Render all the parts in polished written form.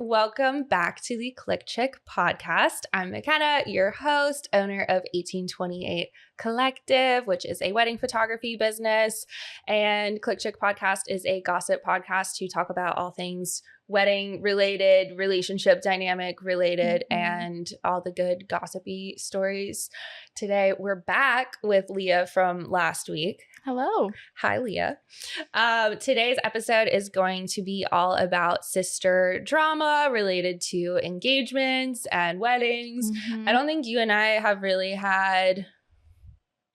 Welcome back to the Click Chick podcast. I'm McKenna, your host, owner of 1828 Collective, which is a wedding photography business. And Click Chick podcast is a gossip podcast to talk about all things wedding related, relationship dynamic related, and all the good gossipy stories. Today, we're back with Leah from last week. Hello. Hi, Leah. Today's episode is going to be all about sister drama related to engagements and weddings. I don't think you and I have really had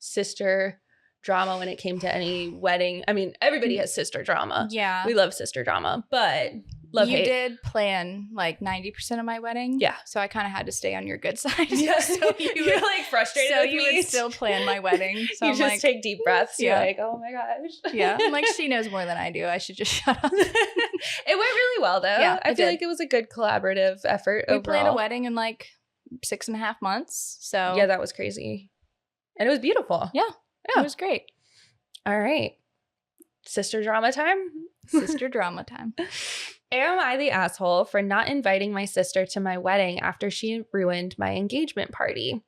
sister drama when it came to any wedding. I mean, everybody has sister drama. Yeah. We love sister drama, but you did plan like 90% of my wedding. Yeah. So I kind of had to stay on your good side. Yeah. So you're like frustrated so with you me. Would still plan my wedding. So you I'm just like, take deep breaths. Yeah. You're like, oh my gosh. Yeah. I'm like, she knows more than I do. I should just shut up. It went really well though. Yeah, I feel like it was a good collaborative effort We overall. planned a wedding in like 6.5 months. So yeah, that was crazy. And it was beautiful. Yeah. It was great. All right. Sister drama time? Sister drama time. Am I the asshole for not inviting my sister to my wedding after she ruined my engagement party?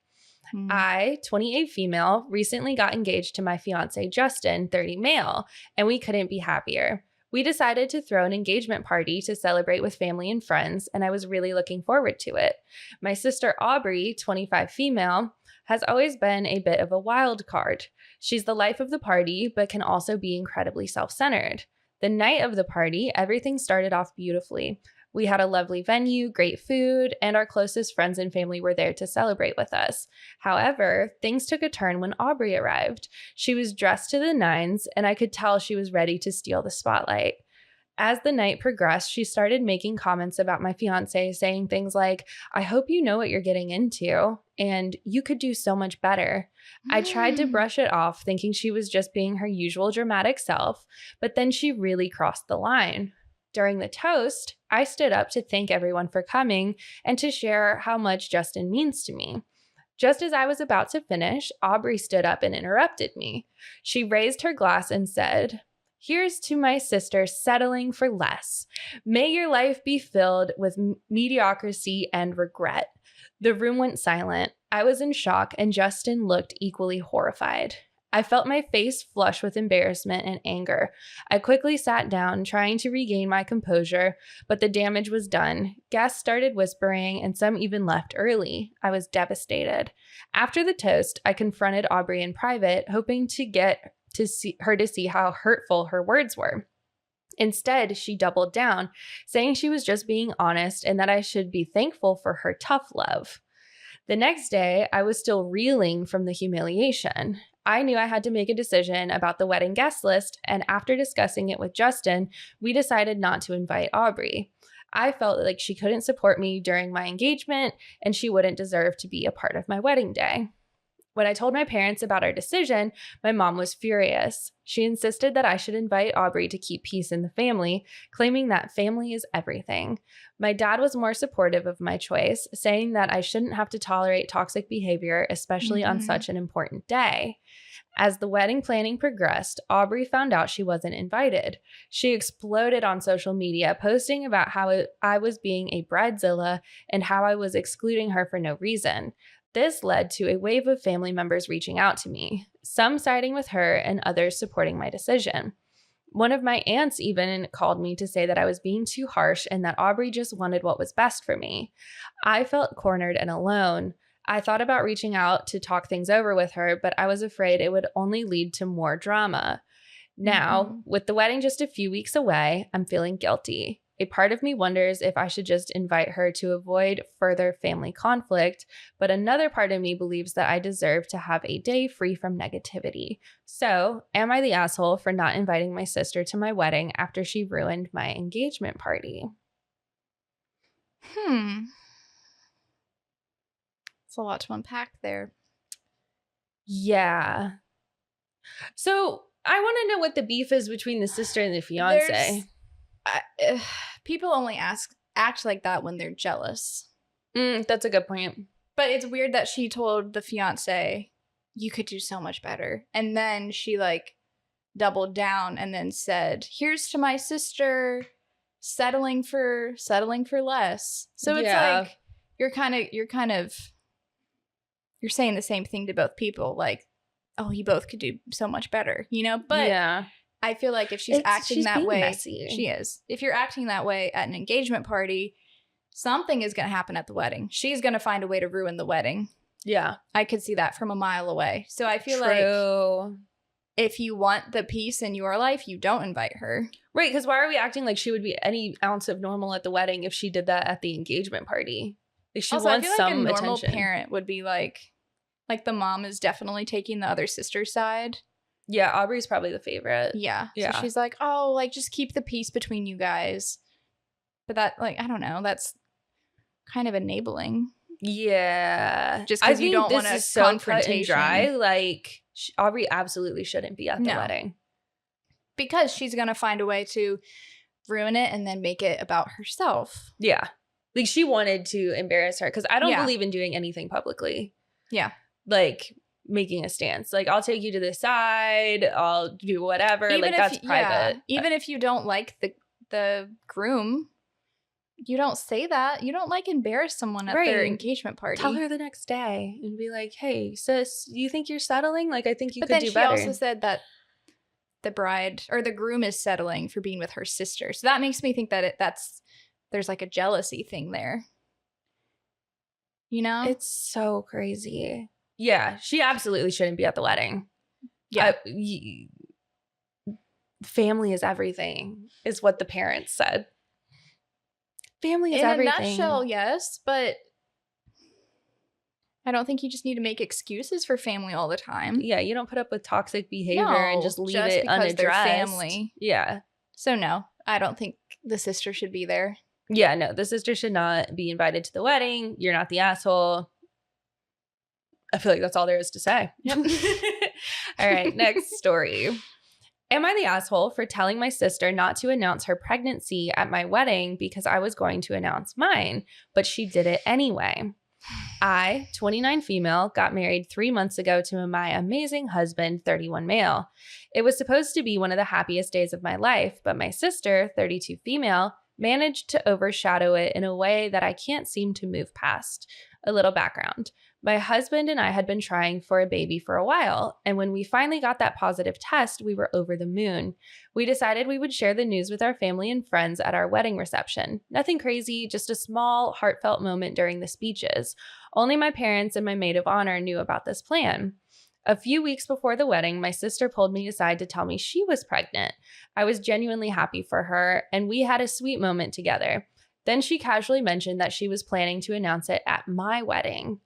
I, 28 female, recently got engaged to my fiancé Justin, 30 male, and we couldn't be happier. We decided to throw an engagement party to celebrate with family and friends, and I was really looking forward to it. My sister Aubrey, 25 female, has always been a bit of a wild card. She's the life of the party, but can also be incredibly self-centered. The night of the party, everything started off beautifully. We had a lovely venue, great food, and our closest friends and family were there to celebrate with us. However, things took a turn when Aubrey arrived. She was dressed to the nines, and I could tell she was ready to steal the spotlight. As the night progressed, she started making comments about my fiancé, saying things like, "I hope you know what you're getting into, and you could do so much better." I tried to brush it off, thinking she was just being her usual dramatic self, but then she really crossed the line. During the toast, I stood up to thank everyone for coming and to share how much Justin means to me. Just as I was about to finish, Aubrey stood up and interrupted me. She raised her glass and said, "Here's to my sister settling for less. May your life be filled with mediocrity and regret." The room went silent. I was in shock, and Justin looked equally horrified. I felt my face flush with embarrassment and anger. I quickly sat down, trying to regain my composure, but the damage was done. Guests started whispering, and some even left early. I was devastated. After the toast, I confronted Aubrey in private, hoping to get to see how hurtful her words were. Instead, she doubled down, saying she was just being honest and that I should be thankful for her tough love. The next day, I was still reeling from the humiliation. I knew I had to make a decision about the wedding guest list, and after discussing it with Justin, we decided not to invite Aubrey. I felt like she couldn't support me during my engagement, and she wouldn't deserve to be a part of my wedding day. When I told my parents about our decision, my mom was furious. She insisted that I should invite Aubrey to keep peace in the family, claiming that family is everything. My dad was more supportive of my choice, saying that I shouldn't have to tolerate toxic behavior, especially on such an important day. As the wedding planning progressed, Aubrey found out she wasn't invited. She exploded on social media, posting about how I was being a bridezilla and how I was excluding her for no reason. This led to a wave of family members reaching out to me, some siding with her and others supporting my decision. One of my aunts even called me to say that I was being too harsh and that Aubrey just wanted what was best for me. I felt cornered and alone. I thought about reaching out to talk things over with her, but I was afraid it would only lead to more drama. Now, with the wedding just a few weeks away, I'm feeling guilty. A part of me wonders if I should just invite her to avoid further family conflict, but another part of me believes that I deserve to have a day free from negativity. So, am I the asshole for not inviting my sister to my wedding after she ruined my engagement party? It's a lot to unpack there. Yeah. So, I want to know what the beef is between the sister and the fiancé. People only act like that when they're jealous. That's a good point. But it's weird that she told the fiancé, "You could do so much better," and then she like doubled down and then said, "Here's to my sister settling for less. So it's like you're saying the same thing to both people, like, oh, you both could do so much better, you know? But I feel like if she's acting that way, messy. she is. If you're acting that way at an engagement party, something is going to happen at the wedding. She's going to find a way to ruin the wedding. Yeah. I could see that from a mile away. So I feel like if you want the peace in your life, you don't invite her. Right, because why are we acting like she would be any ounce of normal at the wedding if she did that at the engagement party? Like she also, wants I feel like some a normal attention. parent would be like the mom is definitely taking the other sister's side. Yeah, Aubrey's probably the favorite. Yeah. So she's like, oh, like just keep the peace between you guys. But that, like, I don't know, that's kind of enabling. Yeah. Just because you don't want a confrontation. Dry. Like Aubrey absolutely shouldn't be at the wedding. Because she's going to find a way to ruin it and then make it about herself. Yeah. Like she wanted to embarrass her because I don't believe in doing anything publicly. Yeah. Like making a stance. Like I'll take you to the side. I'll do whatever. Even like that's private. Even if you don't like the groom, you don't say that. You don't like embarrass someone at their engagement party. Tell her the next day and be like, hey, sis, you think you're settling? Like I think you could do better. But then she also said that the bride or the groom is settling for being with her sister. So that makes me think that there's like a jealousy thing there. You know? It's so crazy. Yeah, she absolutely shouldn't be at the wedding. Yeah. Family is everything, is what the parents said. Family is everything. In a nutshell, yes, but I don't think you just need to make excuses for family all the time. Yeah, you don't put up with toxic behavior and just leave it unaddressed. They're family. Yeah. So no, I don't think the sister should be there. Yeah, no, the sister should not be invited to the wedding. You're not the asshole. I feel like that's all there is to say. Yep. All right, next story. Am I the asshole for telling my sister not to announce her pregnancy at my wedding because I was going to announce mine, but she did it anyway? I, 29 female, got married 3 months ago to my amazing husband, 31 male. It was supposed to be one of the happiest days of my life, but my sister, 32 female, managed to overshadow it in a way that I can't seem to move past. A little background. My husband and I had been trying for a baby for a while, and when we finally got that positive test, we were over the moon. We decided we would share the news with our family and friends at our wedding reception. Nothing crazy, just a small, heartfelt moment during the speeches. Only my parents and my maid of honor knew about this plan. A few weeks before the wedding, my sister pulled me aside to tell me she was pregnant. I was genuinely happy for her, and we had a sweet moment together. Then she casually mentioned that she was planning to announce it at my wedding.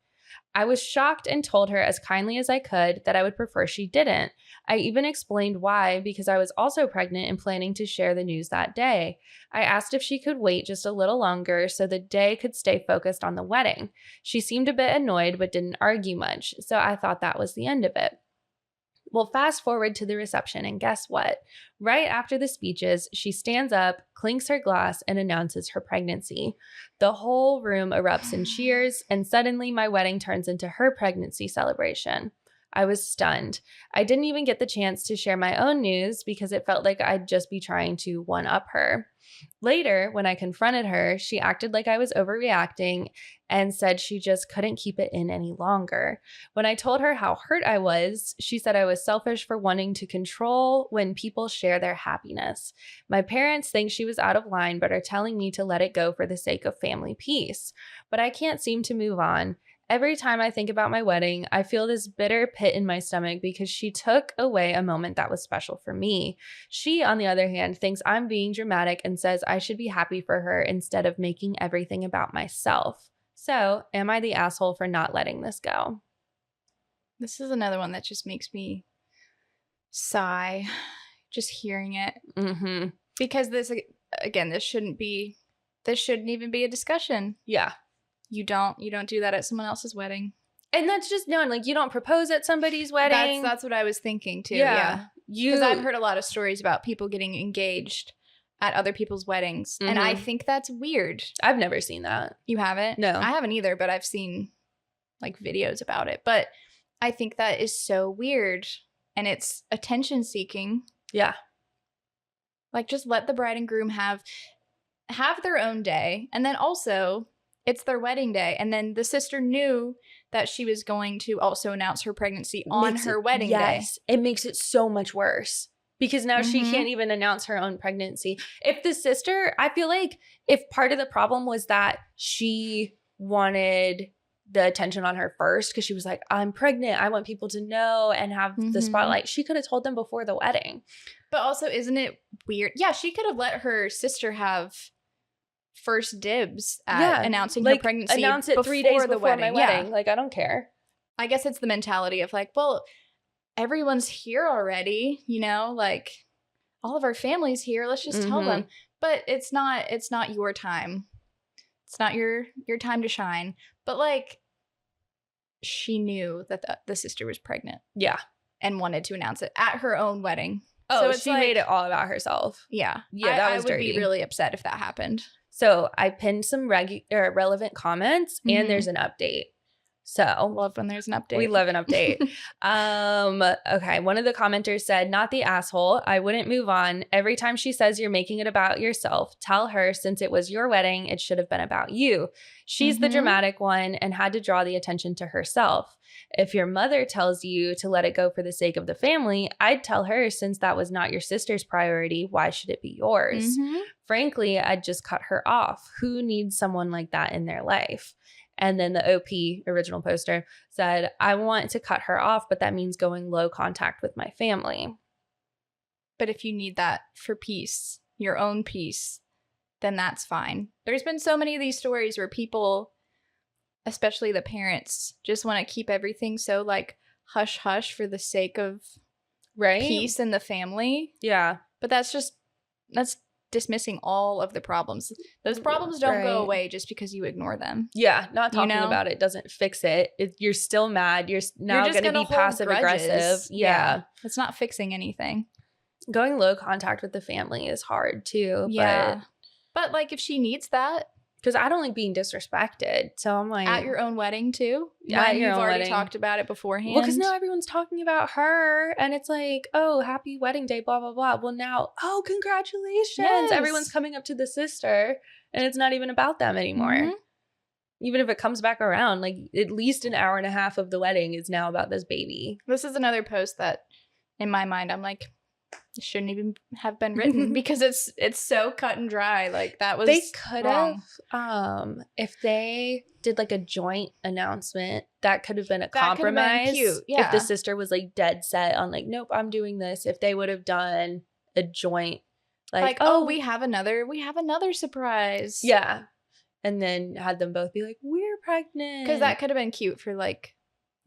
I was shocked and told her as kindly as I could that I would prefer she didn't. I even explained why, because I was also pregnant and planning to share the news that day. I asked if she could wait just a little longer so the day could stay focused on the wedding. She seemed a bit annoyed but didn't argue much, so I thought that was the end of it. Well, fast forward to the reception, and guess what? Right after the speeches, she stands up, clinks her glass, and announces her pregnancy. The whole room erupts in cheers, and suddenly my wedding turns into her pregnancy celebration. I was stunned. I didn't even get the chance to share my own news because it felt like I'd just be trying to one-up her. Later, when I confronted her, she acted like I was overreacting and said she just couldn't keep it in any longer. When I told her how hurt I was, she said I was selfish for wanting to control when people share their happiness. My parents think she was out of line but are telling me to let it go for the sake of family peace. But I can't seem to move on. Every time I think about my wedding, I feel this bitter pit in my stomach because she took away a moment that was special for me. She, on the other hand, thinks I'm being dramatic and says I should be happy for her instead of making everything about myself. So, am I the asshole for not letting this go? This is another one that just makes me sigh just hearing it. Mm-hmm. Because this shouldn't even be a discussion. Yeah. You don't do that at someone else's wedding. And that's just known. Like, you don't propose at somebody's wedding. That's what I was thinking too. Yeah. Because I've heard a lot of stories about people getting engaged at other people's weddings. Mm-hmm. And I think that's weird. I've never seen that. You haven't? No. I haven't either, but I've seen like videos about it. But I think that is so weird. And it's attention seeking. Yeah. Like, just let the bride and groom have have their own day. And then also, it's their wedding day. And then the sister knew that she was going to also announce her pregnancy on her wedding day. Yes, it makes it so much worse because now she can't even announce her own pregnancy. If the sister, I feel like if part of the problem was that she wanted the attention on her first because she was like, I'm pregnant, I want people to know and have the spotlight, she could have told them before the wedding. But also, isn't it weird? Yeah, she could have let her sister have first dibs at announcing her pregnancy. Announce it 3 days before my wedding. Like, I don't care. I guess it's the mentality of like, well, everyone's here already, you know, like all of our family's here. Let's just tell them. But it's not your time. It's not your time to shine. But like, she knew that the sister was pregnant. Yeah. And wanted to announce it at her own wedding. Oh, so she made it all about herself. Yeah. Yeah, that was dirty. I would be really upset if that happened. So I pinned some relevant comments and there's an update. So love when there's an update. We love an update. Okay. One of the commenters said, not the asshole. I wouldn't move on. Every time she says you're making it about yourself, tell her since it was your wedding, it should have been about you. She's the dramatic one and had to draw the attention to herself. If your mother tells you to let it go for the sake of the family, I'd tell her since that was not your sister's priority, why should it be yours? Frankly, I'd just cut her off. Who needs someone like that in their life? And then the OP, original poster, said, I want to cut her off, but that means going low contact with my family. But if you need that for peace, your own peace, then that's fine. There's been so many of these stories where people, especially the parents, just want to keep everything so like hush hush for the sake of peace in the family. Yeah. But that's dismissing all of the problems. Those problems don't go away just because you ignore them. Yeah, not talking about it doesn't fix it. You're still mad. You're now going to be passive aggressive. Yeah. It's not fixing anything. Going low contact with the family is hard too. Yeah. But like if she needs that. Because I don't like being disrespected. So I'm like. At your own wedding too? Yeah, at your own already wedding. Talked about it beforehand. Well, because now everyone's talking about her. And it's like, oh, happy wedding day, blah, blah, blah. Well, now, oh, congratulations. Yes. Everyone's coming up to the sister. And it's not even about them anymore. Even if it comes back around, like at least an hour and a half of the wedding is now about this baby. This is another post that in my mind, I'm like, it shouldn't even have been written because it's so cut and dry. Like that was they could have if they did like a joint announcement, that could have been a compromise. Cute. Yeah. If the sister was like dead set on like, nope, I'm doing this. If they would have done a joint like oh, we have another surprise. Yeah. And then had them both be like, we're pregnant. Because that could have been cute for like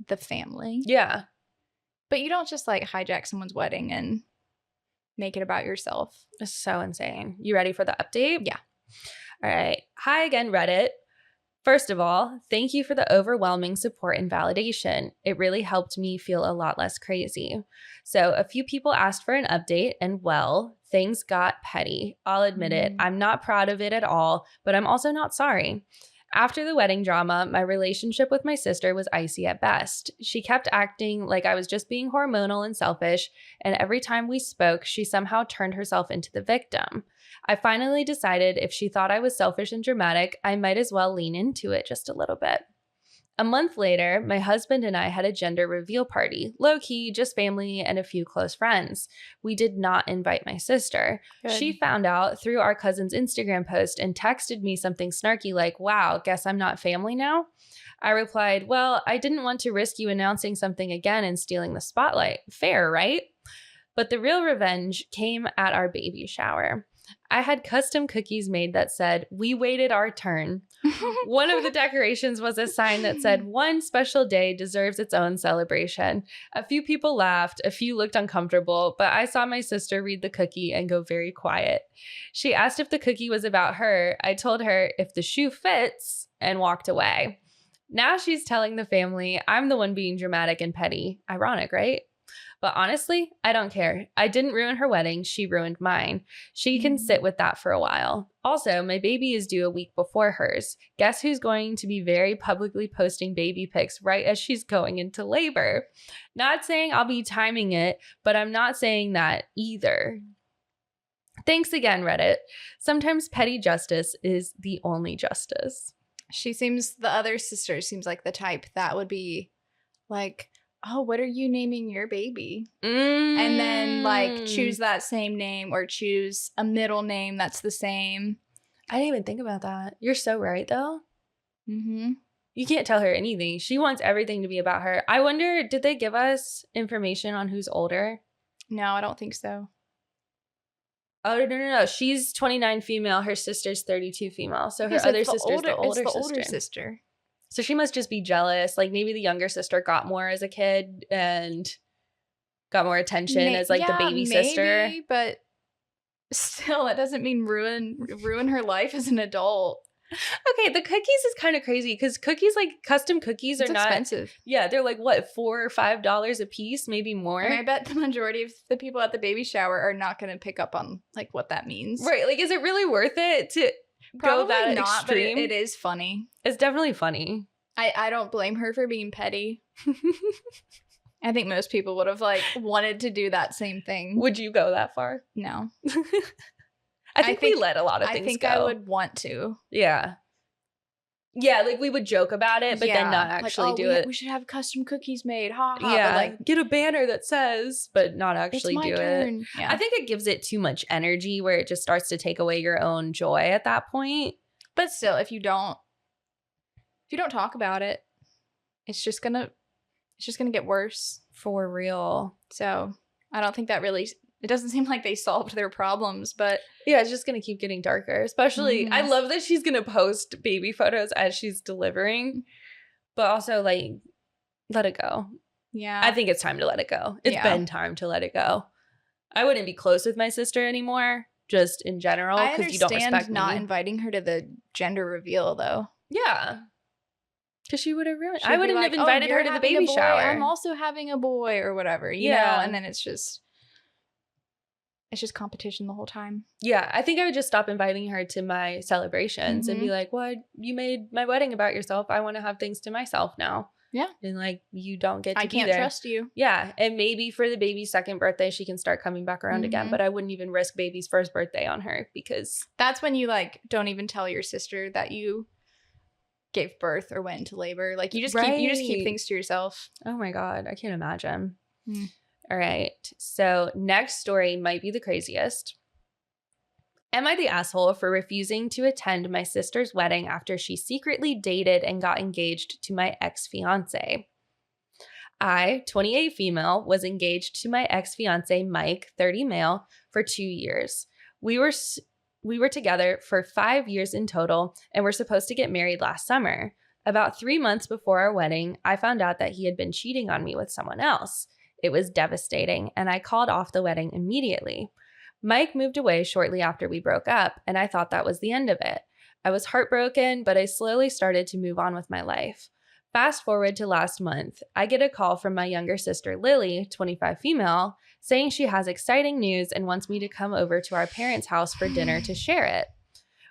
the family. Yeah. But you don't just like hijack someone's wedding and make it about yourself. It's so insane. You ready for the update? Yeah. All right. Hi again, Reddit. First of all, thank you for the overwhelming support and validation. It really helped me feel a lot less crazy. So a few people asked for an update and well, things got petty. I'll admit it. I'm not proud of it at all, but I'm also not sorry. After the wedding drama, my relationship with my sister was icy at best. She kept acting like I was just being hormonal and selfish, and every time we spoke, she somehow turned herself into the victim. I finally decided if she thought I was selfish and dramatic, I might as well lean into it just a little bit. A month later, my husband and I had a gender reveal party, low-key, just family and a few close friends. We did not invite my sister. Good. She found out through our cousin's Instagram post and texted me something snarky like, wow, guess I'm not family now? I replied, well, I didn't want to risk you announcing something again and stealing the spotlight. Fair, right? But the real revenge came at our baby shower. I had custom cookies made that said, we waited our turn. One of the decorations was a sign that said, one special day deserves its own celebration. A few people laughed, a few looked uncomfortable, but I saw my sister read the cookie and go very quiet. She asked if the cookie was about her. I told her if the shoe fits and walked away. Now she's telling the family I'm the one being dramatic and petty. Ironic, right? But honestly, I don't care. I didn't ruin her wedding. She ruined mine. She can sit with that for a while. Also, my baby is due a week before hers. Guess who's going to be very publicly posting baby pics right as she's going into labor? Not saying I'll be timing it, but I'm not saying that either. Thanks again, Reddit. Sometimes petty justice is the only justice. The other sister seems like the type that would be like, oh, what are you naming your baby? And then like choose that same name or choose a middle name that's the same. I didn't even think about that. You're so right, though. Mm-hmm. You can't tell her anything. She wants everything to be about her. I wonder, did they give us information on who's older? No, I don't think so. Oh, no. She's 29 female. Her sister's 32 female. So her other sister's the older sister. So she must just be jealous. Like maybe the younger sister got more as a kid and got more attention as like the baby sister. But still, it doesn't mean ruin her life as an adult. Okay, the cookies is kind of crazy because cookies, like custom cookies, are not expensive. Yeah, they're like what, $4 or $5 a piece, maybe more. And I bet the majority of the people at the baby shower are not going to pick up on like what that means. Right? Like, is it really worth it to Probably go that not, extreme? But it is funny. It's definitely funny. I don't blame her for being petty. I think most people would have like wanted to do that same thing. Would you go that far? No. I think we let a lot of things go. I think I would want to. Yeah. Yeah, like we would joke about it, but then not actually do it. We should have custom cookies made. Ha ha. Yeah, but like get a banner that says, but not actually do it. Yeah. I think it gives it too much energy where it just starts to take away your own joy at that point. But still, if you don't talk about it, it's just gonna get worse. For real. So I don't think that really. It doesn't seem like they solved their problems, but yeah, it's just going to keep getting darker. Especially, I love that she's going to post baby photos as she's delivering, but also like, let it go. Yeah. I think it's time to let it go. It's been time to let it go. I wouldn't be close with my sister anymore, just in general, because you don't respect me. Not inviting her to the gender reveal, though. Yeah. Because she would have ruined. I wouldn't have invited her to the baby shower. I'm also having a boy or whatever, you know? And then it's just competition the whole time. Yeah, I think I would just stop inviting her to my celebrations and be like, "What? You made my wedding about yourself. I want to have things to myself now." Yeah. And like, you don't get to be there. I can't trust you. Yeah. And maybe for the baby's second birthday, she can start coming back around again. But I wouldn't even risk baby's first birthday on her because that's when you like don't even tell your sister that you gave birth or went into labor. Like you just keep things to yourself. Oh my God. I can't imagine. All right. So next story might be the craziest. Am I the asshole for refusing to attend my sister's wedding after she secretly dated and got engaged to my ex-fiancé? I, 28 female, was engaged to my ex-fiancé, Mike, 30 male, for 2 years. We were together for 5 years in total and were supposed to get married last summer. About 3 months before our wedding, I found out that he had been cheating on me with someone else. It was devastating, and I called off the wedding immediately. Mike moved away shortly after we broke up, and I thought that was the end of it. I was heartbroken, but I slowly started to move on with my life. Fast forward to last month, I get a call from my younger sister, Lily, 25 female, saying she has exciting news and wants me to come over to our parents' house for dinner to share it.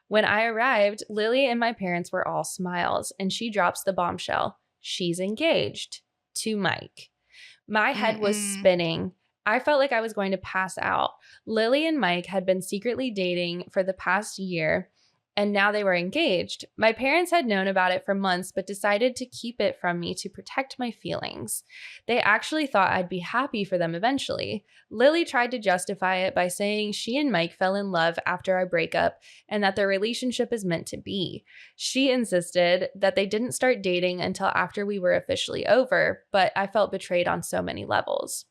When I arrived, Lily and my parents were all smiles, and she drops the bombshell. She's engaged to Mike. My head was spinning. I felt like I was going to pass out. Lily and Mike had been secretly dating for the past year, and now they were engaged. My parents had known about it for months, but decided to keep it from me to protect my feelings. They actually thought I'd be happy for them eventually. Lily tried to justify it by saying she and Mike fell in love after our breakup and that their relationship is meant to be. She insisted that they didn't start dating until after we were officially over, but I felt betrayed on so many levels.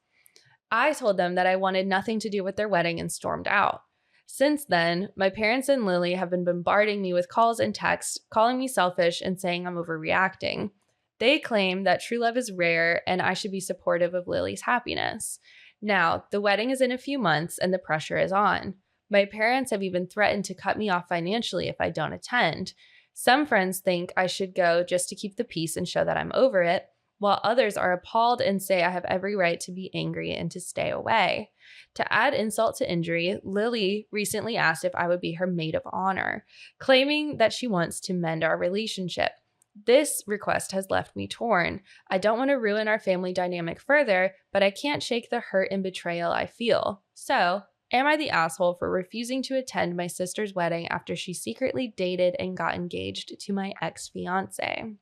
I told them that I wanted nothing to do with their wedding and stormed out. Since then, my parents and Lily have been bombarding me with calls and texts, calling me selfish and saying I'm overreacting. They claim that true love is rare and I should be supportive of Lily's happiness. Now, the wedding is in a few months and the pressure is on. My parents have even threatened to cut me off financially if I don't attend. Some friends think I should go just to keep the peace and show that I'm over it, while others are appalled and say I have every right to be angry and to stay away. To add insult to injury, Lily recently asked if I would be her maid of honor, claiming that she wants to mend our relationship. This request has left me torn. I don't want to ruin our family dynamic further, but I can't shake the hurt and betrayal I feel. So, Am I the asshole for refusing to attend my sister's wedding after she secretly dated and got engaged to my ex-fiancé?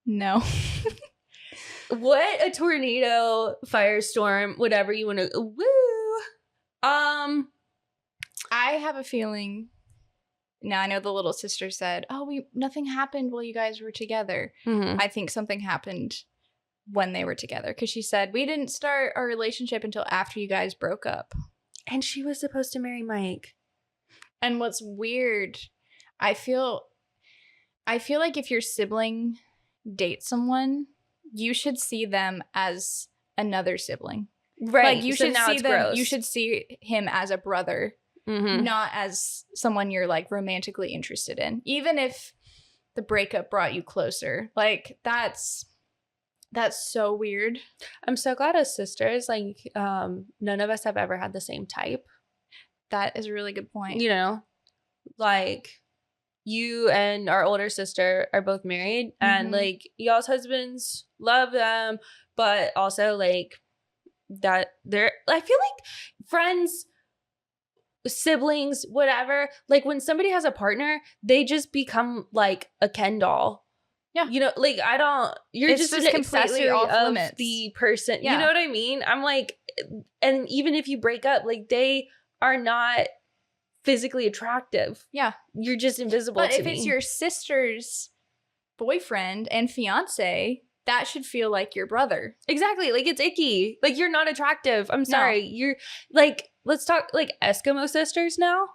No. What a tornado, firestorm, whatever you want to. Woo. I have a feeling. Now I know the little sister said, "Oh, nothing happened while you guys were together." Mm-hmm. I think something happened when they were together because she said we didn't start our relationship until after you guys broke up. And she was supposed to marry Mike. And what's weird, I feel like if your sibling dates someone, you should see them as another sibling. Right. Like you so should now see it's them. gross. You should see him as a brother, not as someone you're like romantically interested in. Even if the breakup brought you closer, like that's so weird. I'm so glad as sisters, like, none of us have ever had the same type. That is a really good point. You know, like you and our older sister are both married, and like y'all's husbands love them, but also like that they're, I feel like friends, siblings, whatever, like when somebody has a partner, they just become like a Ken doll. Yeah. You know, like you're It's just an completely accessory off of limits. the person. Yeah. You know what I mean? I'm like, and even if you break up, like they are not physically attractive. Yeah. You're just invisible to me. But if it's your sister's boyfriend and fiance, that should feel like your brother. Exactly. Like it's icky. Like you're not attractive. I'm sorry. You're like, let's talk like Eskimo sisters now.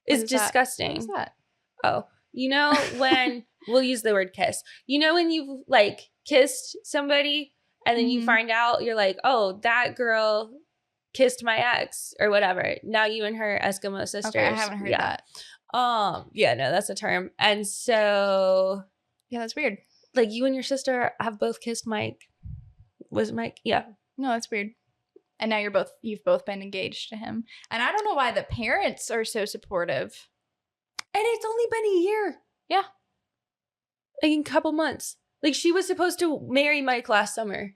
It's disgusting. What is that? Oh, you know, when we'll use the word kiss, you know, when you've like kissed somebody and then you find out you're like, oh, that girl kissed my ex or whatever. Now you and her Eskimo sisters. Okay, I haven't heard that. Yeah, no, that's a term. And so, yeah, that's weird. Like you and your sister have both kissed Mike. Was Mike? Yeah. No, that's weird. And now you've both been engaged to him. And I don't know why the parents are so supportive. And it's only been a year. Yeah. Like in a couple months. Like she was supposed to marry Mike last summer.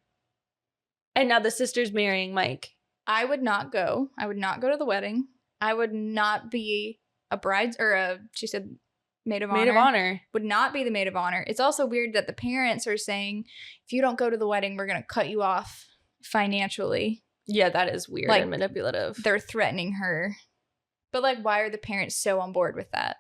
And now the sister's marrying Mike. I would not go. I would not go to the wedding. I would not be a bride she said maid of honor. Maid of honor. Would not be the maid of honor. It's also weird that the parents are saying, if you don't go to the wedding, we're going to cut you off financially. Yeah, that is weird and manipulative. They're threatening her. But like, why are the parents so on board with that?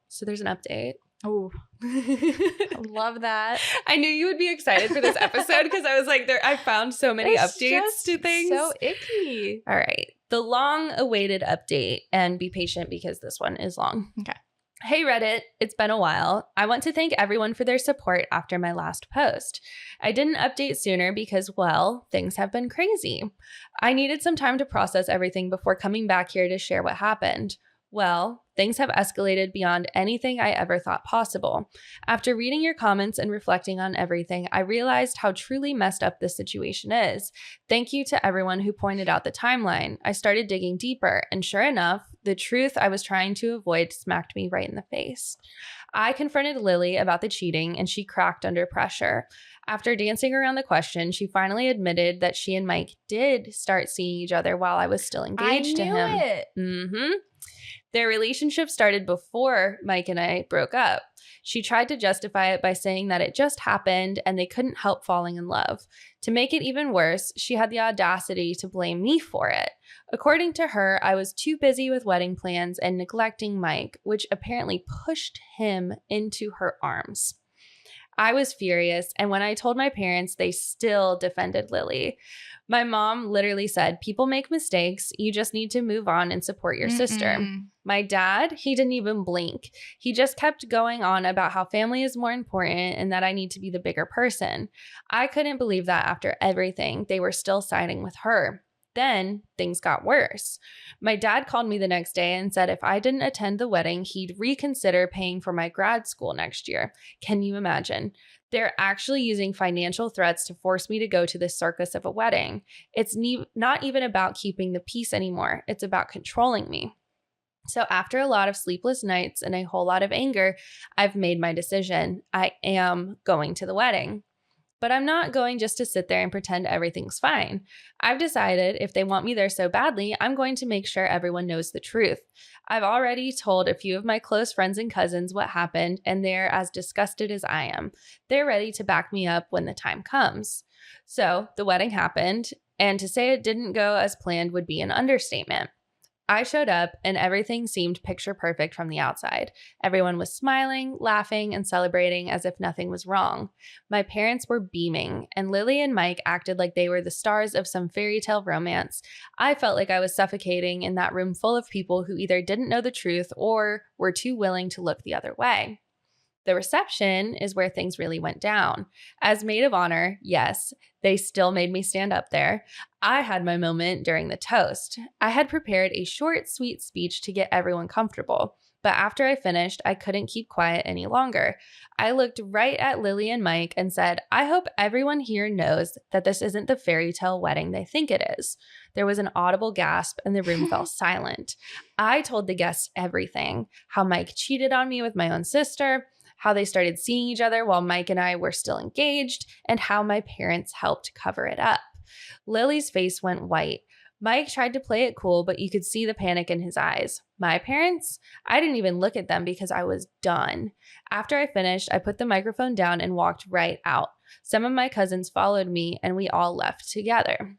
So there's an update. Oh, I love that. I knew you would be excited for this episode because I was like, I found so many updates to things. So icky. All right. The long-awaited update, and be patient because this one is long. Okay. Hey Reddit, it's been a while. I want to thank everyone for their support after my last post. I didn't update sooner because, well, things have been crazy. I needed some time to process everything before coming back here to share what happened. Well, things have escalated beyond anything I ever thought possible. After reading your comments and reflecting on everything, I realized how truly messed up this situation is. Thank you to everyone who pointed out the timeline. I started digging deeper, and sure enough, the truth I was trying to avoid smacked me right in the face. I confronted Lily about the cheating, and she cracked under pressure. After dancing around the question, she finally admitted that she and Mike did start seeing each other while I was still engaged to him. I knew it. Mm-hmm. Their relationship started before Mike and I broke up. She tried to justify it by saying that it just happened and they couldn't help falling in love. To make it even worse, she had the audacity to blame me for it. According to her, I was too busy with wedding plans and neglecting Mike, which apparently pushed him into her arms. I was furious, and when I told my parents, they still defended Lily. My mom literally said, people make mistakes. You just need to move on and support your sister. My dad, he didn't even blink. He just kept going on about how family is more important and that I need to be the bigger person. I couldn't believe that after everything, they were still siding with her. Then things got worse. My dad called me the next day and said if I didn't attend the wedding, he'd reconsider paying for my grad school next year. Can you imagine? They're actually using financial threats to force me to go to this circus of a wedding. It's not even about keeping the peace anymore. It's about controlling me. So after a lot of sleepless nights and a whole lot of anger, I've made my decision. I am going to the wedding. But I'm not going just to sit there and pretend everything's fine. I've decided if they want me there so badly, I'm going to make sure everyone knows the truth. I've already told a few of my close friends and cousins what happened, and they're as disgusted as I am. They're ready to back me up when the time comes. So the wedding happened, and to say it didn't go as planned would be an understatement. I showed up and everything seemed picture perfect from the outside. Everyone was smiling, laughing, and celebrating as if nothing was wrong. My parents were beaming, and Lily and Mike acted like they were the stars of some fairy tale romance. I felt like I was suffocating in that room full of people who either didn't know the truth or were too willing to look the other way. The reception is where things really went down. As maid of honor, yes, they still made me stand up there. I had my moment during the toast. I had prepared a short, sweet speech to get everyone comfortable, but after I finished, I couldn't keep quiet any longer. I looked right at Lily and Mike and said, I hope everyone here knows that this isn't the fairy tale wedding they think it is. There was an audible gasp and the room fell silent. I told the guests everything, how Mike cheated on me with my own sister, how they started seeing each other while Mike and I were still engaged, and how my parents helped cover it up. Lily's face went white. Mike tried to play it cool, but you could see the panic in his eyes. My parents? I didn't even look at them because I was done. After I finished, I put the microphone down and walked right out. Some of my cousins followed me, and we all left together.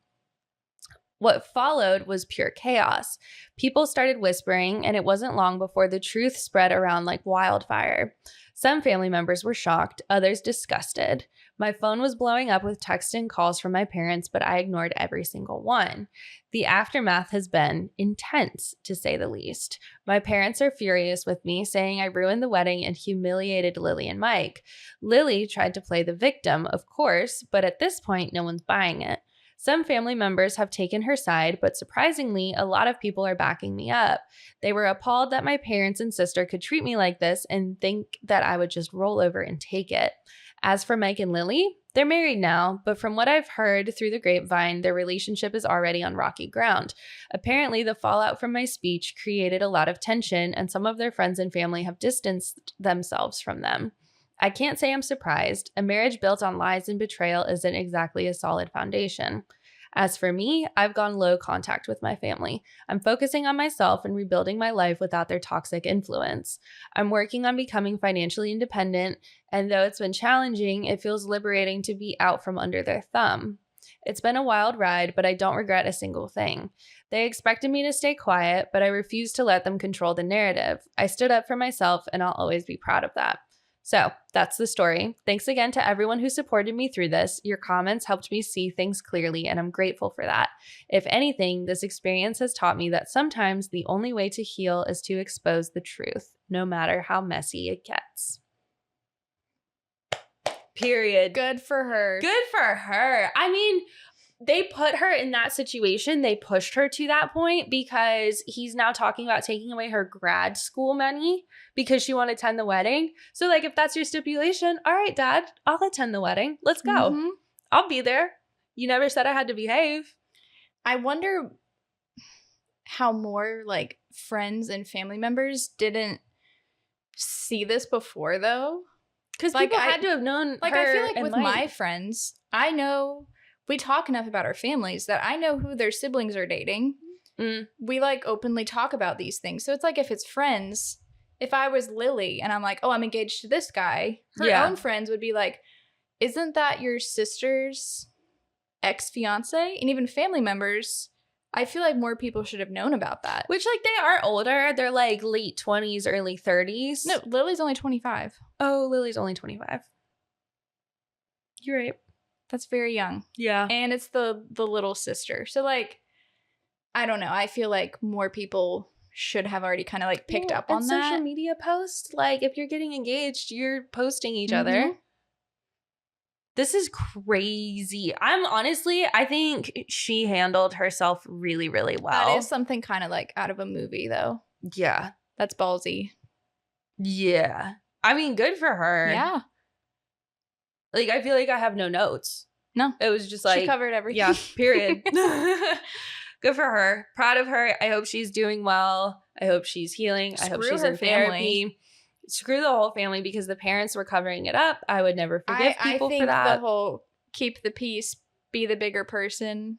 What followed was pure chaos. People started whispering, and it wasn't long before the truth spread around like wildfire. Some family members were shocked, others disgusted. My phone was blowing up with texts and calls from my parents, but I ignored every single one. The aftermath has been intense, to say the least. My parents are furious with me, saying I ruined the wedding and humiliated Lily and Mike. Lily tried to play the victim, of course, but at this point, no one's buying it. Some family members have taken her side, but surprisingly, a lot of people are backing me up. They were appalled that my parents and sister could treat me like this and think that I would just roll over and take it. As for Mike and Lily, they're married now, but from what I've heard through the grapevine, their relationship is already on rocky ground. Apparently, the fallout from my speech created a lot of tension, and some of their friends and family have distanced themselves from them. I can't say I'm surprised. A marriage built on lies and betrayal isn't exactly a solid foundation. As for me, I've gone low contact with my family. I'm focusing on myself and rebuilding my life without their toxic influence. I'm working on becoming financially independent, and though it's been challenging, it feels liberating to be out from under their thumb. It's been a wild ride, but I don't regret a single thing. They expected me to stay quiet, but I refused to let them control the narrative. I stood up for myself, and I'll always be proud of that. So that's the story. Thanks again to everyone who supported me through this. Your comments helped me see things clearly, and I'm grateful for that. If anything, this experience has taught me that sometimes the only way to heal is to expose the truth, no matter how messy it gets. Period. Good for her. Good for her. I mean, they put her in that situation. They pushed her to that point because he's now talking about taking away her grad school money because she won't attend the wedding. So, like, if that's your stipulation, all right, Dad, I'll attend the wedding. Let's go. Mm-hmm. I'll be there. You never said I had to behave. I wonder how more, like, friends and family members didn't see this before, though. Because like, people had to have known like, her. I feel like with Mike. my friends, I know we talk enough about our families that I know who their siblings are dating. We, like, openly talk about these things. So it's like if it's friends, if I was Lily and I'm like, oh, I'm engaged to this guy, her own friends would be like, isn't that your sister's ex-fiancé? And even family members, I feel like more people should have known about that. Which, like, they are older. They're, like, late 20s, early 30s. No, Lily's only 25. Oh, Lily's only 25. You're right. That's very young. Yeah. And it's the little sister. So, like, I don't know. I feel like more people should have already kind of, like, picked up on that. Social media posts, like, if you're getting engaged, you're posting each other. This is crazy. I think she handled herself really, really well. That is something kind of, like, out of a movie, though. Yeah. That's ballsy. Yeah. I mean, good for her. Yeah. Like, I feel like I have no notes. No. It was just like... She covered everything. Yeah, period. Good for her. Proud of her. I hope she's doing well. I hope she's healing. I hope she's in therapy. Screw the whole family because the parents were covering it up. I would never forgive people for that. I think the whole keep the peace, be the bigger person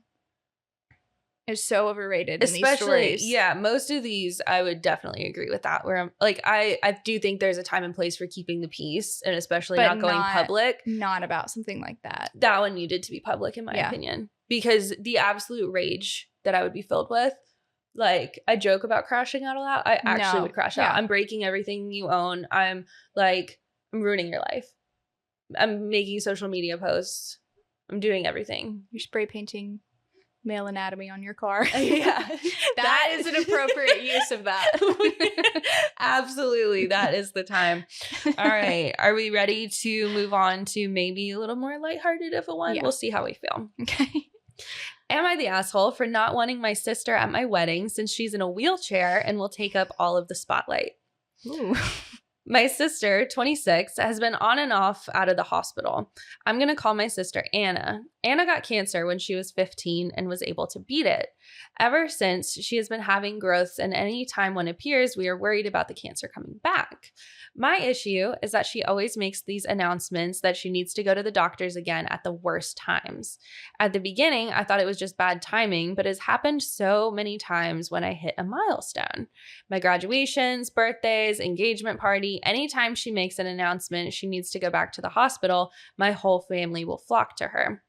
is so overrated in these Especially, stories. yeah, most of these I would definitely agree with that. Where I'm like, I do think there's a time and place for keeping the peace, and especially But not going public. Not about something like that. That one needed to be public, in my opinion, because the absolute rage that I would be filled with. Like, I joke about crashing out a lot. I actually would crash out. I'm breaking everything you own. I'm ruining your life. I'm making social media posts. I'm doing everything. You're spray painting male anatomy on your car. Yeah. that is an appropriate use of that. Absolutely. That is the time. All right. Are we ready to move on to maybe a little more lighthearted of a one? Yeah. We'll see how we feel. Okay. Am I the asshole for not wanting my sister at my wedding since she's in a wheelchair and will take up all of the spotlight? Ooh. My sister, 26, has been on and off out of the hospital. I'm going to call my sister Anna. Anna got cancer when she was 15 and was able to beat it. Ever since, she has been having growths, and any time one appears, we are worried about the cancer coming back. My issue is that she always makes these announcements that she needs to go to the doctors again at the worst times. At the beginning, I thought it was just bad timing, but it's happened so many times when I hit a milestone. My graduations, birthdays, engagement party, anytime she makes an announcement she needs to go back to the hospital, my whole family will flock to her.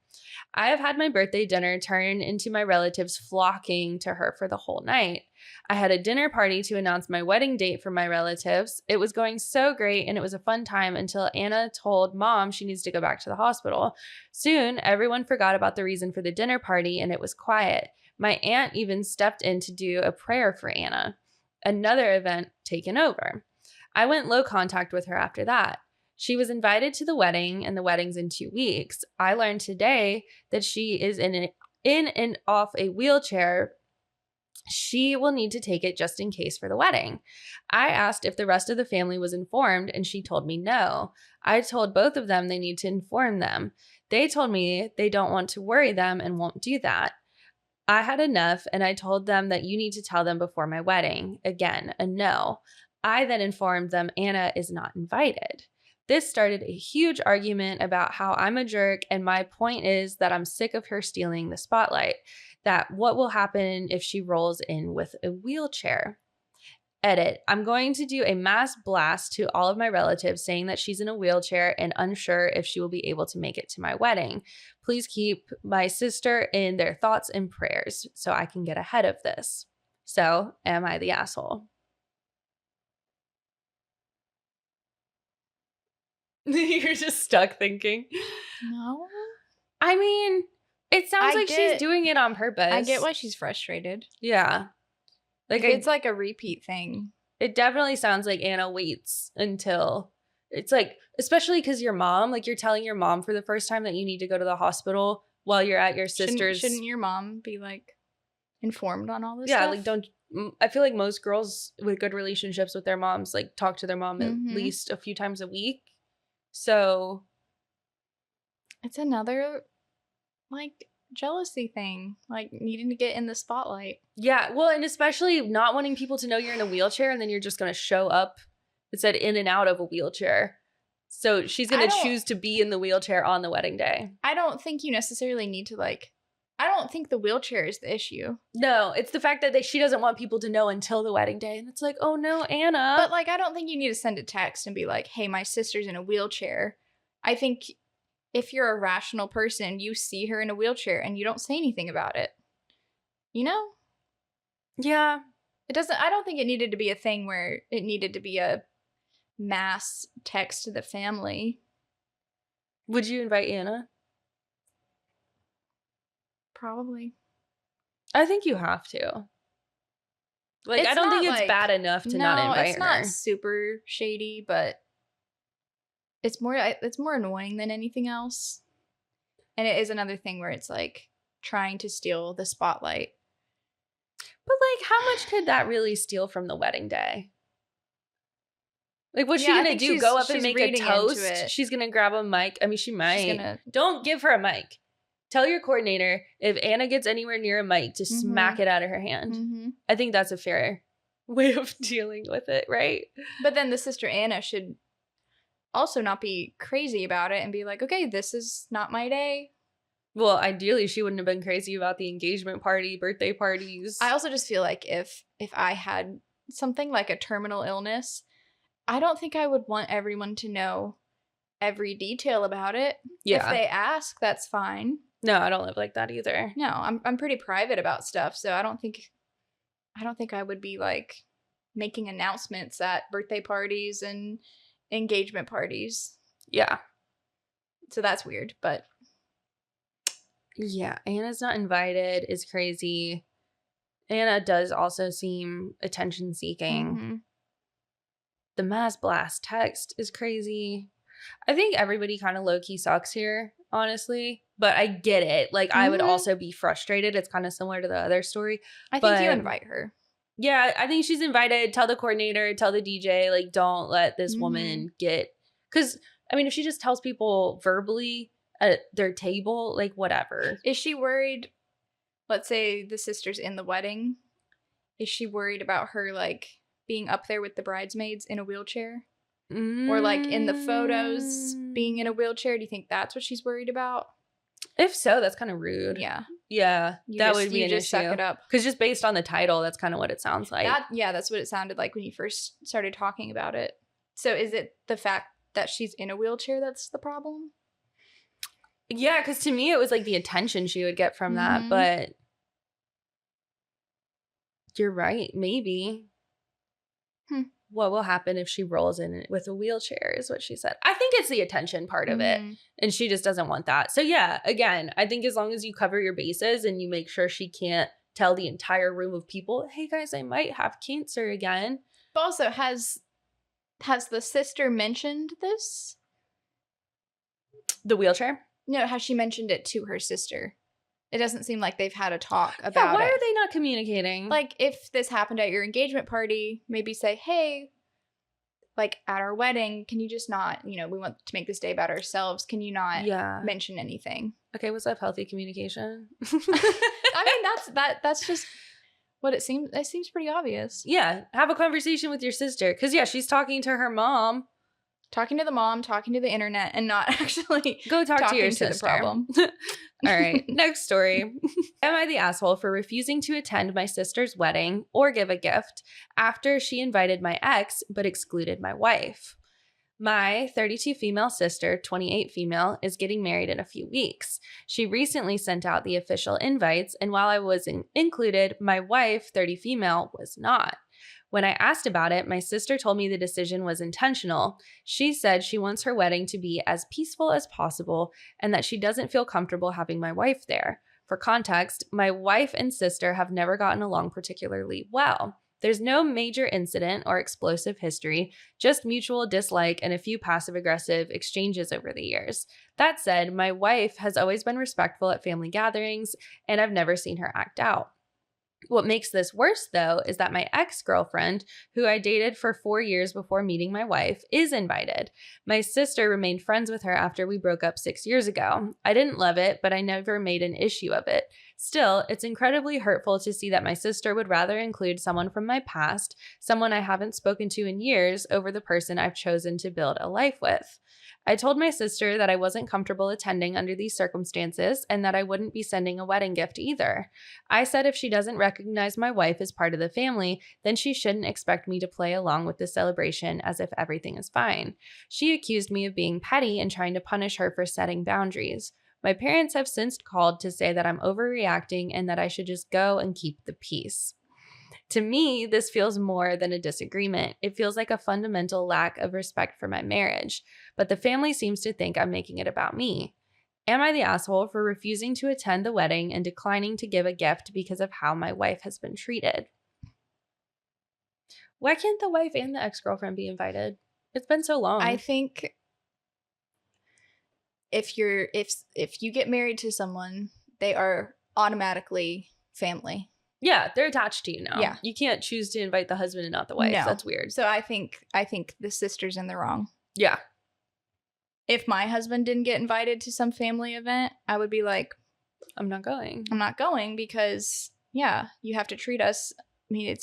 I have had my birthday dinner turn into my relatives flocking to her for the whole night. I had a dinner party to announce my wedding date for my relatives. It was going so great and it was a fun time until Anna told Mom she needs to go back to the hospital. Soon, everyone forgot about the reason for the dinner party and it was quiet. My aunt even stepped in to do a prayer for Anna. Another event taken over. I went low contact with her after that. She was invited to the wedding, and the wedding's in 2 weeks. I learned today that she is in and off a wheelchair. She will need to take it just in case for the wedding. I asked if the rest of the family was informed, and she told me no. I told both of them they need to inform them. They told me they don't want to worry them and won't do that. I had enough, and I told them that you need to tell them before my wedding. Again, a no. I then informed them Anna is not invited. This started a huge argument about how I'm a jerk, and my point is that I'm sick of her stealing the spotlight, that what will happen if she rolls in with a wheelchair. Edit. I'm going to do a mass blast to all of my relatives saying that she's in a wheelchair and unsure if she will be able to make it to my wedding. Please keep my sister in their thoughts and prayers so I can get ahead of this. So, am I the asshole? You're just stuck thinking. No. I mean, it sounds like she's doing it on purpose. I get why she's frustrated. Yeah. Like it's like a repeat thing. It definitely sounds like Anna waits until it's like, especially because your mom, like you're telling your mom for the first time that you need to go to the hospital while you're at your sister's. Shouldn't your mom be like informed on all this stuff? stuff? Like I feel like most girls with good relationships with their moms like talk to their mom at least a few times a week. So it's another like jealousy thing, like needing to get in the spotlight. Yeah, well, and especially not wanting people to know you're in a wheelchair and then you're just going to show up. It said in and out of a wheelchair. So she's going to choose to be in the wheelchair on the wedding day. I don't think you necessarily need to I don't think the wheelchair is the issue. No, it's the fact that she doesn't want people to know until the wedding day. And it's like, oh no, Anna. But I don't think you need to send a text and be like, hey, my sister's in a wheelchair. I think if you're a rational person, you see her in a wheelchair and you don't say anything about it. You know? Yeah. I don't think it needed to be a thing where it needed to be a mass text to the family. Would you invite Anna? Probably. I think you have to. I don't think it's bad enough to not invite her. It's not super shady, but it's more annoying than anything else. And it is another thing where it's trying to steal the spotlight. But how much could that really steal from the wedding day? What's she gonna do? Go up and make a toast? She's gonna grab a mic. I mean, she might. Don't give her a mic. Tell your coordinator if Anna gets anywhere near a mic to smack it out of her hand. Mm-hmm. I think that's a fair way of dealing with it, right? But then the sister Anna should also not be crazy about it and be like, okay, this is not my day. Well, ideally, she wouldn't have been crazy about the engagement party, birthday parties. I also just feel like if I had something like a terminal illness, I don't think I would want everyone to know every detail about it. Yeah. If they ask, that's fine. No, I don't live like that either. No, I'm pretty private about stuff, so I don't think I would be like making announcements at birthday parties and engagement parties. Yeah. So that's weird, but yeah, Anna's not invited is crazy. Anna does also seem attention seeking. mm-hmm. The mass blast text is crazy. I think everybody kind of low-key sucks here, honestly. But I get it. Like, I would also be frustrated. It's kind of similar to the other story. I think you invite her. Yeah, I think she's invited. Tell the coordinator, tell the DJ, like, don't let this woman get... Because, I mean, if she just tells people verbally at their table, like, whatever. Is she worried, let's say the sister's in the wedding, is she worried about her, like, being up there with the bridesmaids in a wheelchair? Or, like, in the photos being in a wheelchair? Do you think that's what she's worried about? If so, that's kind of rude. Yeah. Yeah, that would be an issue. Suck it up. Because just based on the title, that's kind of what it sounds like. That's what it sounded like when you first started talking about it. So is it the fact that she's in a wheelchair that's the problem? Yeah, because to me, it was like the attention she would get from that. But you're right. Maybe. What will happen if she rolls in with a wheelchair is what she said. I think it's the attention part of it. And she just doesn't want that. So yeah, again, I think as long as you cover your bases and you make sure she can't tell the entire room of people, hey guys, I might have cancer again. But also, has the sister mentioned this? The wheelchair? No, has she mentioned it to her sister? It doesn't seem like they've had a talk about it. Why are they not communicating? Like, if this happened at your engagement party, maybe say, hey, like, at our wedding, can you just not, we want to make this day about ourselves. Can you not mention anything? Okay, what's up, healthy communication? I mean, that's just what it seems. It seems pretty obvious. Yeah, have a conversation with your sister. Because, yeah, she's talking to her mom. Talking to the mom, talking to the internet, and not actually go talk to your sister. The problem. All right, next story. Am I the asshole for refusing to attend my sister's wedding or give a gift after she invited my ex but excluded my wife? My 32 female sister, 28 female, is getting married in a few weeks. She recently sent out the official invites, and while I was included, my wife, 30 female, was not. When I asked about it, my sister told me the decision was intentional. She said she wants her wedding to be as peaceful as possible and that she doesn't feel comfortable having my wife there. For context, my wife and sister have never gotten along particularly well. There's no major incident or explosive history, just mutual dislike and a few passive-aggressive exchanges over the years. That said, my wife has always been respectful at family gatherings, and I've never seen her act out. What makes this worse, though, is that my ex-girlfriend, who I dated for 4 years before meeting my wife, is invited. My sister remained friends with her after we broke up 6 years ago. I didn't love it, but I never made an issue of it. Still, it's incredibly hurtful to see that my sister would rather include someone from my past, someone I haven't spoken to in years, over the person I've chosen to build a life with. I told my sister that I wasn't comfortable attending under these circumstances and that I wouldn't be sending a wedding gift either. I said if she doesn't recognize my wife as part of the family, then she shouldn't expect me to play along with the celebration as if everything is fine. She accused me of being petty and trying to punish her for setting boundaries. My parents have since called to say that I'm overreacting and that I should just go and keep the peace. To me, this feels more than a disagreement. It feels like a fundamental lack of respect for my marriage, but the family seems to think I'm making it about me. Am I the asshole for refusing to attend the wedding and declining to give a gift because of how my wife has been treated? Why can't the wife and the ex-girlfriend be invited? It's been so long. I think if you get married to someone, they are automatically family. Yeah, they're attached to you now. Yeah. You can't choose to invite the husband and not the wife. No. That's weird. So I think the sister's in the wrong. Yeah. If my husband didn't get invited to some family event, I would be like, I'm not going. I'm not going because, yeah, you have to treat us. I mean,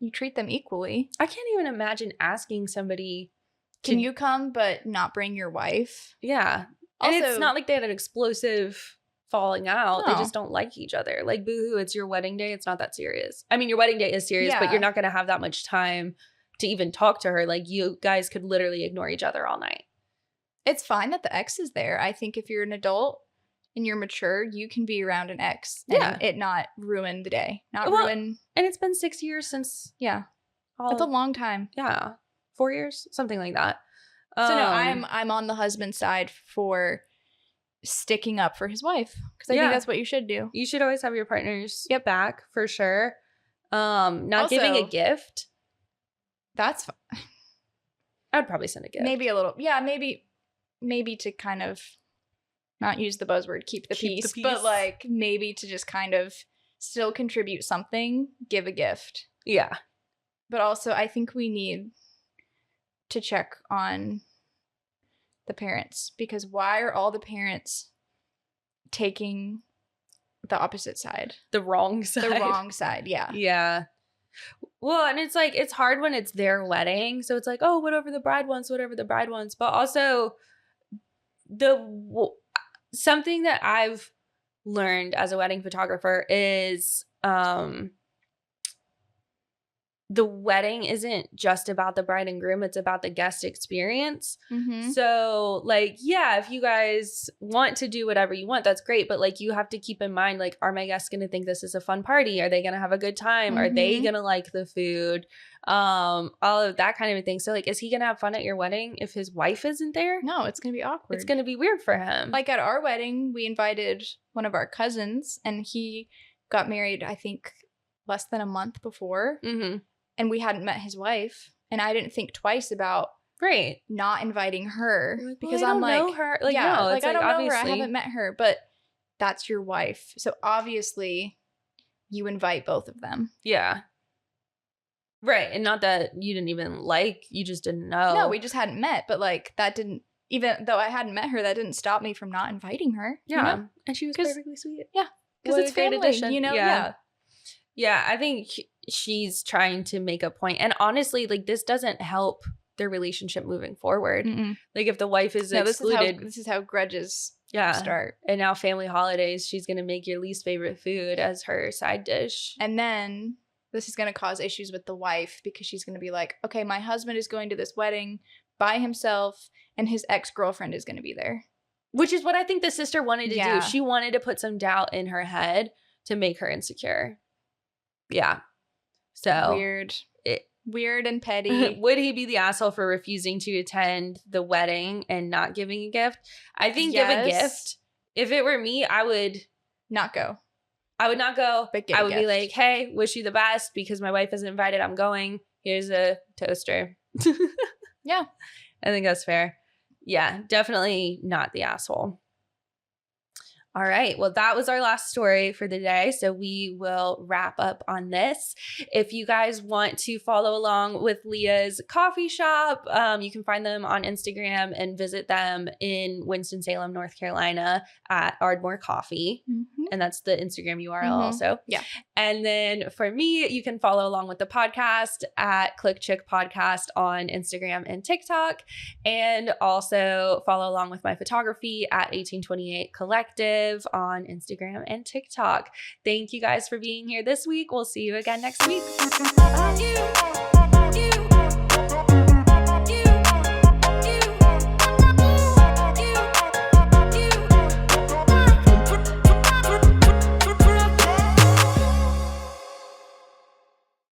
you treat them equally. I can't even imagine asking somebody Can you come but not bring your wife? Yeah. Also, and it's not like they had an explosive falling out. No. They just don't like each other. Like, boohoo, it's your wedding day. It's not that serious. I mean, your wedding day is serious, but Yeah. you're not going to have that much time to even talk to her. Like, you guys could literally ignore each other all night. It's fine that the ex is there. I think if you're an adult and you're mature, you can be around an ex and it not ruin the day. And it's been 6 years since. Yeah. That's a long time. Yeah. 4 years, something like that. So no, I'm on the husband's side for sticking up for his wife because I think that's what you should do. You should always have your partner's back for sure. Not also, giving a gift. That's I'd probably send a gift. Maybe a little. Yeah, maybe to kind of not use the buzzword keep the peace, but like maybe to just kind of still contribute something, give a gift. Yeah. But also I think we need to check on the parents because why are all the parents taking the opposite side? The wrong side. The wrong side, yeah. Yeah. Well, and it's like, it's hard when it's their wedding. So it's like, oh, whatever the bride wants. But also something that I've learned as a wedding photographer is the wedding isn't just about the bride and groom. It's about the guest experience. Mm-hmm. So like, yeah, if you guys want to do whatever you want, that's great. But like, you have to keep in mind, like, are my guests going to think this is a fun party? Are they going to have a good time? Mm-hmm. Are they going to like the food? All of that kind of a thing. So like, is he going to have fun at your wedding if his wife isn't there? No, it's going to be awkward. It's going to be weird for him. Like at our wedding, we invited one of our cousins and he got married, I think, less than a month before. Mm-hmm. And we hadn't met his wife. And I didn't think twice about not inviting her. Like, because well, I'm like, know her. Like, yeah, no, like, I don't obviously know her. I haven't met her. But that's your wife. So obviously you invite both of them. Yeah. Right. And not that you didn't even like, you just didn't know. No, we just hadn't met. But like that didn't, even though I hadn't met her, that didn't stop me from not inviting her. Yeah. You know? And she was perfectly sweet. Yeah. Because it's family, addition. You know? Yeah. Yeah, I think she's trying to make a point. And honestly, like, this doesn't help their relationship moving forward. Mm-mm. Like, if the wife is excluded. This is how grudges start. And now family holidays, she's going to make your least favorite food as her side dish. And then this is going to cause issues with the wife because she's going to be like, okay, my husband is going to this wedding by himself and his ex-girlfriend is going to be there. Which is what I think the sister wanted to do. She wanted to put some doubt in her head to make her insecure. Yeah. So weird and petty. Would he be the asshole for refusing to attend the wedding and not giving a gift? I think give a gift. If it were me, I would not go. I would not go. But I would be like, hey, wish you the best because my wife isn't invited. I'm going. Here's a toaster. Yeah. I think that's fair. Yeah, definitely not the asshole. All right. Well, that was our last story for the day. So we will wrap up on this. If you guys want to follow along with Leah's coffee shop, you can find them on Instagram and visit them in Winston-Salem, North Carolina at Ardmore Coffee. Mm-hmm. And that's the Instagram URL also. Yeah. And then for me, you can follow along with the podcast at Click Chick Podcast on Instagram and TikTok. And also follow along with my photography at 1828 Collective on Instagram and TikTok. Thank you guys for being here this week. We'll see you again next week. Bye.